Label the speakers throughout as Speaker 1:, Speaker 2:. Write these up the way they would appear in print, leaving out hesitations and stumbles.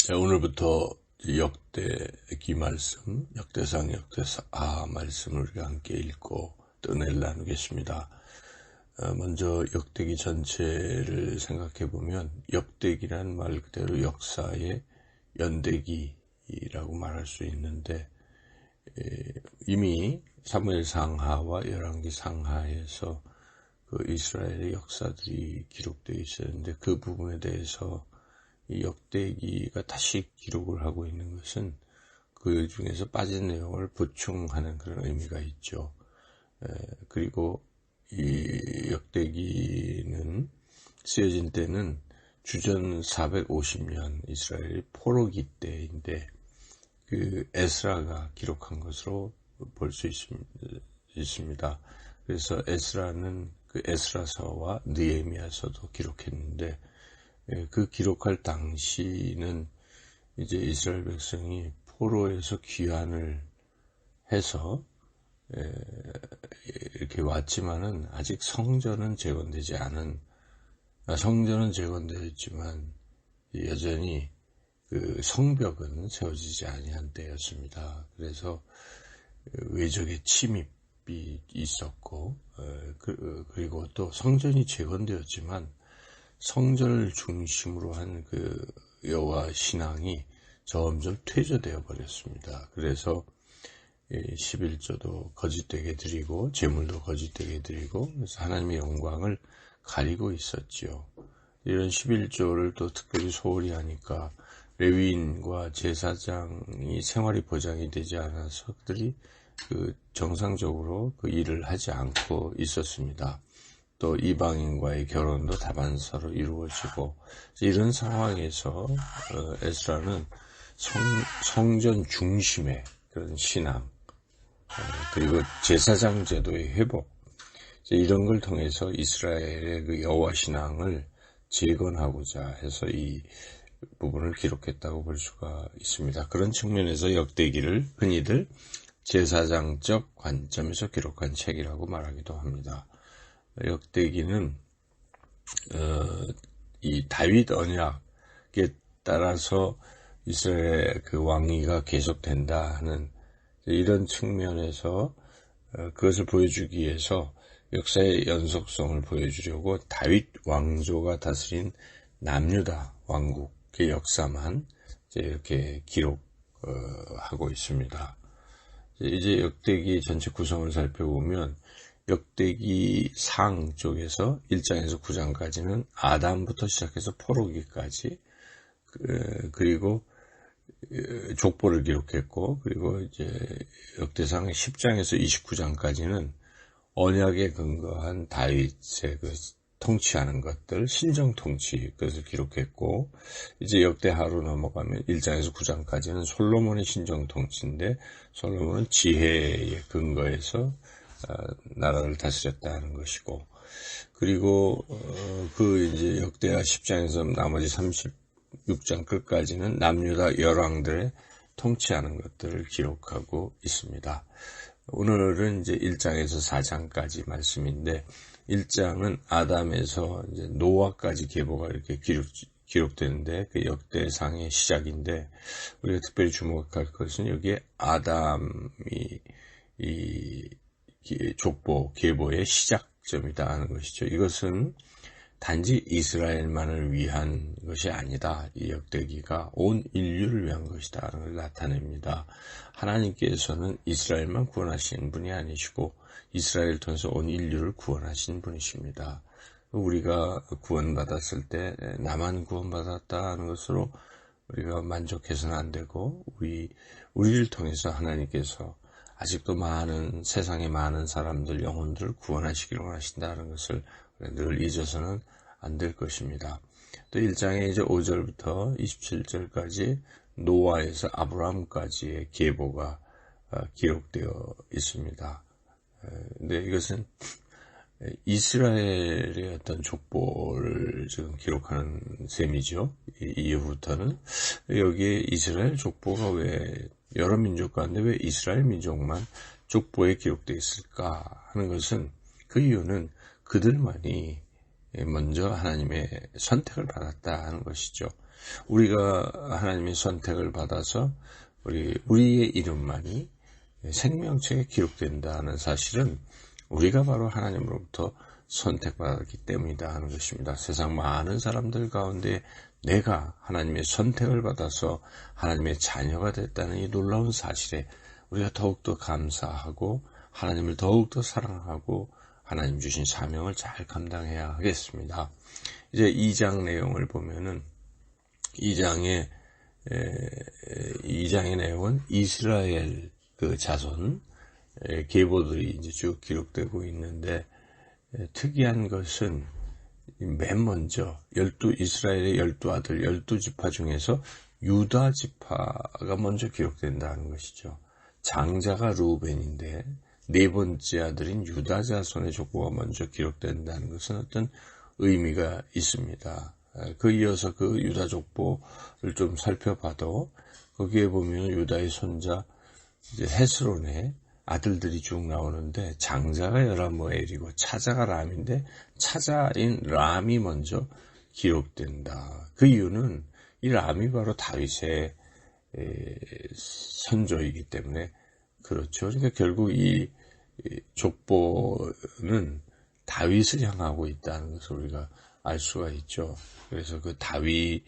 Speaker 1: 자, 오늘부터 역대기 말씀, 역대상, 역대하 말씀을 우리가 함께 읽고 또 은혜를 나누겠습니다. 먼저 역대기 전체를 생각해 보면 역대기란 말 그대로 역사의 연대기라고 말할 수 있는데, 이미 사무엘 상하와 열왕기 상하에서 그 이스라엘의 역사들이 기록되어 있었는데, 그 부분에 대해서 이 역대기가 다시 기록을 하고 있는 것은 그 중에서 빠진 내용을 보충하는 그런 의미가 있죠. 그리고 이 역대기는 쓰여진 때는 주전 450년 이스라엘의 포로기 때인데, 그 에스라가 기록한 것으로 볼 수 있습니다. 그래서 에스라는 그 에스라서와 느헤미야서도 기록했는데, 그 기록할 당시는 이제 이스라엘 백성이 포로에서 귀환을 해서 이렇게 왔지만은 아직 성전은 재건되지 않은, 성전은 재건되었지만 여전히 그 성벽은 세워지지 아니한 때였습니다. 그래서 외적의 침입이 있었고, 그리고 또 성전이 재건되었지만 성전을 중심으로 한 그 여호와 신앙이 점점 퇴조되어 버렸습니다. 그래서 11조도 거짓되게 드리고 제물도 거짓되게 드리고, 그래서 하나님의 영광을 가리고 있었지요. 이런 11조를 또 특별히 소홀히 하니까 레위인과 제사장이 생활이 보장이 되지 않아서 그들이 그 정상적으로 그 일을 하지 않고 있었습니다. 또 이방인과의 결혼도 다반사로 이루어지고, 이런 상황에서 에스라는 성전 중심의 그런 신앙, 그리고 제사장 제도의 회복, 이런 걸 통해서 이스라엘의 그 여호와 신앙을 재건하고자 해서 이 부분을 기록했다고 볼 수가 있습니다. 그런 측면에서 역대기를 흔히들 제사장적 관점에서 기록한 책이라고 말하기도 합니다. 역대기는 이 다윗 언약에 따라서 이스라엘의 그 왕위가 계속된다 하는 이런 측면에서 그것을 보여주기 위해서 역사의 연속성을 보여주려고 다윗 왕조가 다스린 남유다 왕국의 역사만 이렇게 기록하고 있습니다. 이제 역대기 전체 구성을 살펴보면 역대기 상 쪽에서 1장에서 9장까지는 아담부터 시작해서 포로기까지, 그리고 족보를 기록했고, 그리고 이제 역대상 10장에서 29장까지는 언약에 근거한 다윗의 그 통치하는 것들, 신정 통치, 그것을 기록했고, 이제 역대하로 넘어가면 1장에서 9장까지는 솔로몬의 신정 통치인데, 솔로몬은 지혜에 근거해서 나라를 다스렸다는 것이고, 그리고 그 이제 역대하 10장에서 나머지 36장 끝까지는 남유다 열왕들의 통치하는 것들을 기록하고 있습니다. 오늘은 이제 1장에서 4장까지 말씀인데, 1장은 아담에서 이제 노아까지 계보가 이렇게 기록되는데, 그 역대상의 시작인데, 우리가 특별히 주목할 것은 여기에 아담이 이 족보, 계보의 시작점이다 하는 것이죠. 이것은 단지 이스라엘만을 위한 것이 아니다. 이 역대기가 온 인류를 위한 것이다 하는 걸 나타냅니다. 하나님께서는 이스라엘만 구원하시는 분이 아니시고 이스라엘을 통해서 온 인류를 구원하시는 분이십니다. 우리가 구원받았을 때 나만 구원받았다 하는 것으로 우리가 만족해서는 안 되고, 우리를 통해서 하나님께서 아직도 세상의 많은 사람들, 영혼들을 구원하시기를 원하신다는 것을 늘 잊어서는 안 될 것입니다. 또 1장에 이제 5절부터 27절까지 노아에서 아브라함까지의 계보가 기록되어 있습니다. 근데 이것은 이스라엘의 어떤 족보를 지금 기록하는 셈이죠. 이후부터는 여기에 이스라엘 족보가 왜 여러 민족 가운데 왜 이스라엘 민족만 족보에 기록되어 있을까 하는 것은, 그 이유는 그들만이 먼저 하나님의 선택을 받았다 하는 것이죠. 우리가 하나님의 선택을 받아서 우리의 이름만이 생명책에 기록된다는 사실은 우리가 바로 하나님으로부터 선택받았기 때문이다 하는 것입니다. 세상 많은 사람들 가운데 내가 하나님의 선택을 받아서 하나님의 자녀가 됐다는 이 놀라운 사실에 우리가 더욱더 감사하고 하나님을 더욱더 사랑하고 하나님 주신 사명을 잘 감당해야 하겠습니다. 이제 2장 내용을 보면은 2장의 내용은 이스라엘 그 자손 계보들이 이제 쭉 기록되고 있는데, 특이한 것은 맨 먼저 이스라엘의 12아들 12지파 중에서 유다 지파가 먼저 기록된다는 것이죠. 장자가 루벤인데 네 번째 아들인 유다 자손의 족보가 먼저 기록된다는 것은 어떤 의미가 있습니다. 그 이어서 그 유다 족보를 좀 살펴봐도 거기에 보면 유다의 손자 이제 헤스론의 아들들이 쭉 나오는데, 장자가 여라모엘이고 차자가 람인데 차자인 람이 먼저 기록된다. 그 이유는 이 람이 바로 다윗의 선조이기 때문에 그렇죠. 그러니까 결국 이 족보는 다윗을 향하고 있다는 것을 우리가 알 수가 있죠. 그래서 그 다윗을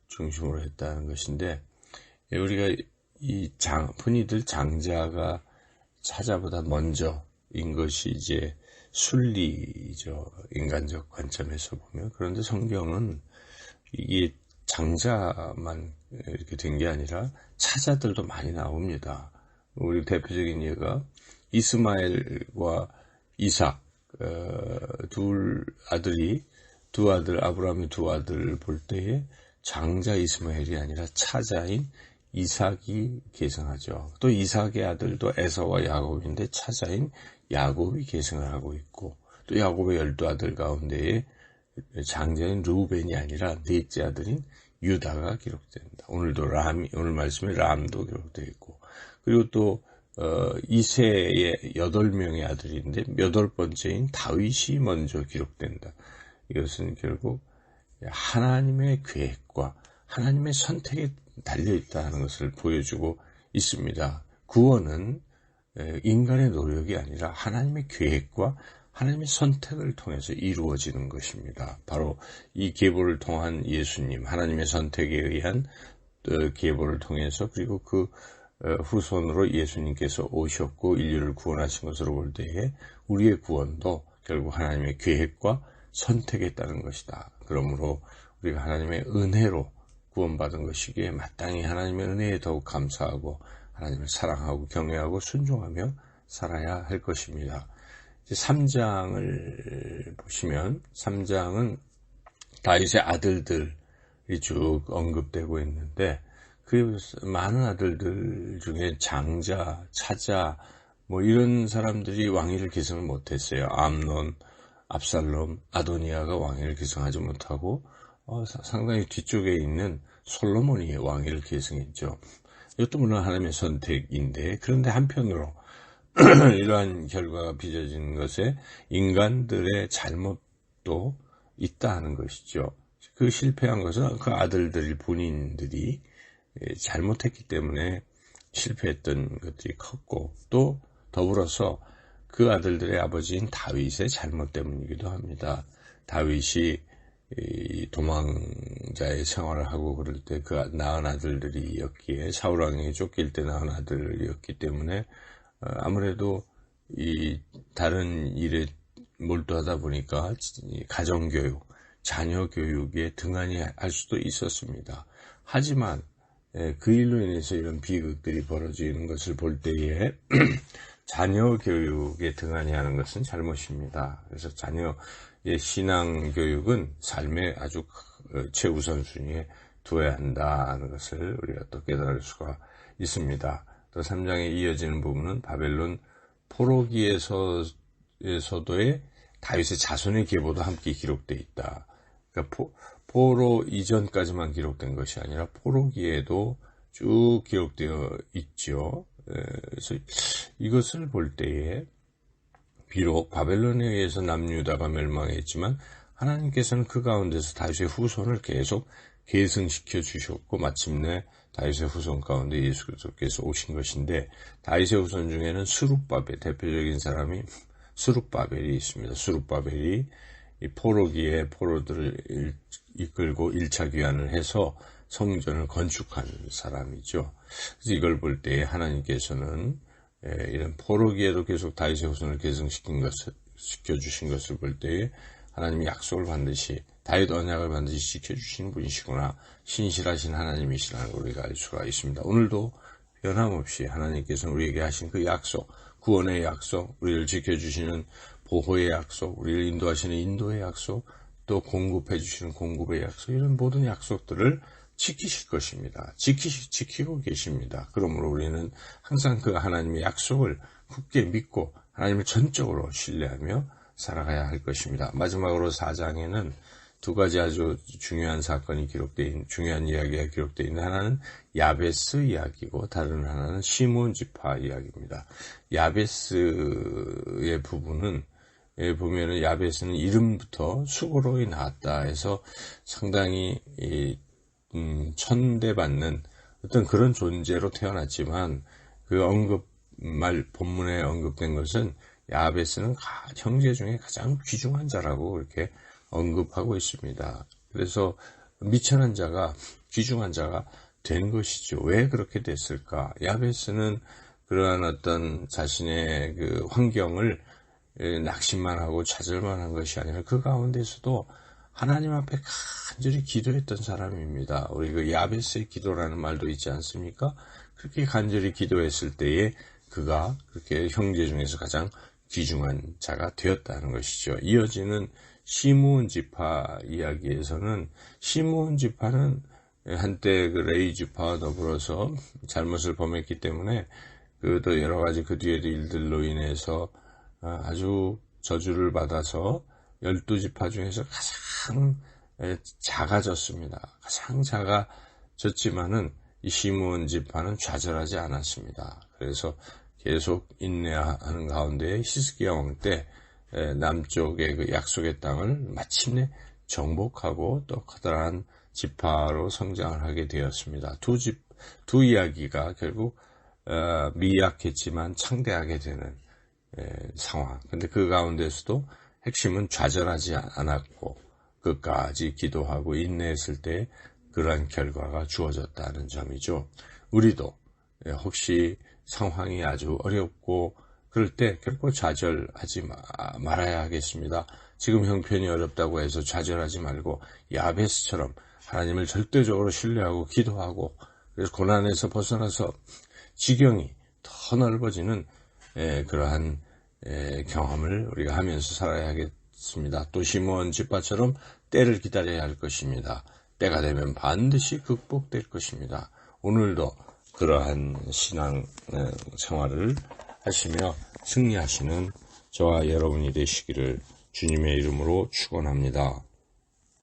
Speaker 1: 중심으로 했다는 것인데, 우리가 흔히들 장자가 차자보다 먼저인 것이 이제 순리죠. 인간적 관점에서 보면. 그런데 성경은 이게 장자만 이렇게 된 게 아니라 차자들도 많이 나옵니다. 우리 대표적인 예가 이스마엘과 이삭, 두 아들, 아브라함의 두 아들을 볼 때에 장자 이스마엘이 아니라 차자인 이삭이 계승하죠. 또 이삭의 아들도 에서와 야곱인데 차자인 야곱이 계승을 하고 있고, 또 야곱의 12아들 가운데에 장자인 루벤이 아니라 넷째 아들인 유다가 기록됩니다. 오늘 말씀에 람도 기록되어 있고, 그리고 또 이새의 8명의 아들인데 8번째인 다윗이 먼저 기록된다. 이것은 결국 하나님의 계획과 하나님의 선택에 달려있다는 것을 보여주고 있습니다. 구원은 인간의 노력이 아니라 하나님의 계획과 하나님의 선택을 통해서 이루어지는 것입니다. 바로 이 계보를 통한 예수님, 하나님의 선택에 의한 계보를 통해서, 그리고 그 후손으로 예수님께서 오셨고 인류를 구원하신 것으로 볼 때에 우리의 구원도 결국 하나님의 계획과 선택에 따른 것이다. 그러므로 우리가 하나님의 은혜로 구원받은 것이기에 마땅히 하나님의 은혜에 더욱 감사하고 하나님을 사랑하고 경외하고 순종하며 살아야 할 것입니다. 이제 3장을 보시면 3장은 다윗의 아들들이 쭉 언급되고 있는데, 그 많은 아들들 중에 장자, 차자 이런 사람들이 왕위를 계승을 못했어요. 암논, 압살롬, 아도니아가 왕위를 계승하지 못하고 상당히 뒤쪽에 있는 솔로몬이 왕위를 계승했죠. 이것도 물론 하나님의 선택인데, 그런데 한편으로 이러한 결과가 빚어지는 것에 인간들의 잘못도 있다 하는 것이죠. 그 실패한 것은 그 아들들 본인들이 잘못했기 때문에 실패했던 것들이 컸고, 또 더불어서 그 아들들의 아버지인 다윗의 잘못 때문이기도 합니다. 다윗이 도망자의 생활을 하고 그럴 때 그 낳은 아들들이었기에, 사울 왕에게 쫓길 때 낳은 아들이었기 때문에 아무래도 이 다른 일에 몰두하다 보니까 가정교육, 자녀 교육에 등한히 할 수도 있었습니다. 하지만 그 일로 인해서 이런 비극들이 벌어지는 것을 볼 때에 자녀 교육에 등한히 하는 것은 잘못입니다. 그래서 자녀의 신앙 교육은 삶의 아주 최우선순위에 두어야 한다는 것을 우리가 또 깨달을 수가 있습니다. 또 3장에 이어지는 부분은 바벨론 포로기에서도의 다윗의 자손의 계보도 함께 기록되어 있다. 그러니까 포로 이전까지만 기록된 것이 아니라 포로기에도 쭉 기록되어 있죠. 그래서 이것을 볼 때에 비록 바벨론에 의해서 남유다가 멸망했지만 하나님께서는 그 가운데서 다윗의 후손을 계속 계승시켜 주셨고 마침내 다윗의 후손 가운데 예수 그리스도께서 오신 것인데, 다윗의 후손 중에는 스룹바벨, 대표적인 사람이 스룹바벨이 있습니다. 스룹바벨이 이 포로기에 포로들을 이끌고 1차 귀환을 해서 성전을 건축한 사람이죠. 그래서 이걸 볼 때 하나님께서는 이런 포로기에도 계속 다윗의 후손을 시켜주신 것을 볼 때에 하나님이 약속을 반드시, 다윗 언약을 반드시 지켜주시는 분이시구나, 신실하신 하나님이시라는 걸 우리가 알 수가 있습니다. 오늘도 변함없이 하나님께서는 우리에게 하신 그 약속, 구원의 약속, 우리를 지켜주시는 보호의 약속, 우리를 인도하시는 인도의 약속, 또 공급해 주시는 공급의 약속, 이런 모든 약속들을 지키실 것입니다. 지키고 계십니다. 그러므로 우리는 항상 그 하나님의 약속을 굳게 믿고 하나님을 전적으로 신뢰하며 살아가야 할 것입니다. 마지막으로 4장에는 두 가지 아주 중요한 사건이 중요한 이야기가 기록되어 있는데, 하나는 야베스 이야기고 다른 하나는 시므온 지파 이야기입니다. 야베스의 부분은 보면은 야베스는 이름부터 수고로이 나왔다 해서 상당히 천대받는 어떤 그런 존재로 태어났지만, 그 본문에 언급된 것은 야베스는 형제 중에 가장 귀중한 자라고 이렇게 언급하고 있습니다. 그래서 미천한 자가, 귀중한 자가 된 것이죠. 왜 그렇게 됐을까? 야베스는 그러한 어떤 자신의 그 환경을 낙심만 하고 좌절만 한 것이 아니라 그 가운데서도 하나님 앞에 간절히 기도했던 사람입니다. 우리 그 야베스의 기도라는 말도 있지 않습니까? 그렇게 간절히 기도했을 때에 그가 그렇게 형제 중에서 가장 귀중한 자가 되었다는 것이죠. 이어지는 시므온 지파 이야기에서는, 시므온 지파는 한때 그 레위 지파와 더불어서 잘못을 범했기 때문에 또 여러 가지 그 뒤에 일들로 인해서 아주 저주를 받아서 12지파 중에서 가장 작아졌습니다. 가장 작아졌지만은 이 시므온 지파는 좌절하지 않았습니다. 그래서 계속 인내하는 가운데 히스기야 왕 때 남쪽의 그 약속의 땅을 마침내 정복하고 또 커다란 지파로 성장을 하게 되었습니다. 두 이야기가 결국 미약했지만 창대하게 되는 상황. 근데 그 가운데서도 핵심은 좌절하지 않았고 끝까지 기도하고 인내했을 때 그러한 결과가 주어졌다는 점이죠. 우리도 혹시 상황이 아주 어렵고 그럴 때 결코 좌절하지 말아야 하겠습니다. 지금 형편이 어렵다고 해서 좌절하지 말고 야베스처럼 하나님을 절대적으로 신뢰하고 기도하고, 그래서 고난에서 벗어나서 지경이 더 넓어지는 그러한 경험을 우리가 하면서 살아야 하겠습니다. 또 시므온 지파처럼 때를 기다려야 할 것입니다. 때가 되면 반드시 극복될 것입니다. 오늘도 그러한 신앙 생활을 하시며 승리하시는 저와 여러분이 되시기를 주님의 이름으로 축원합니다.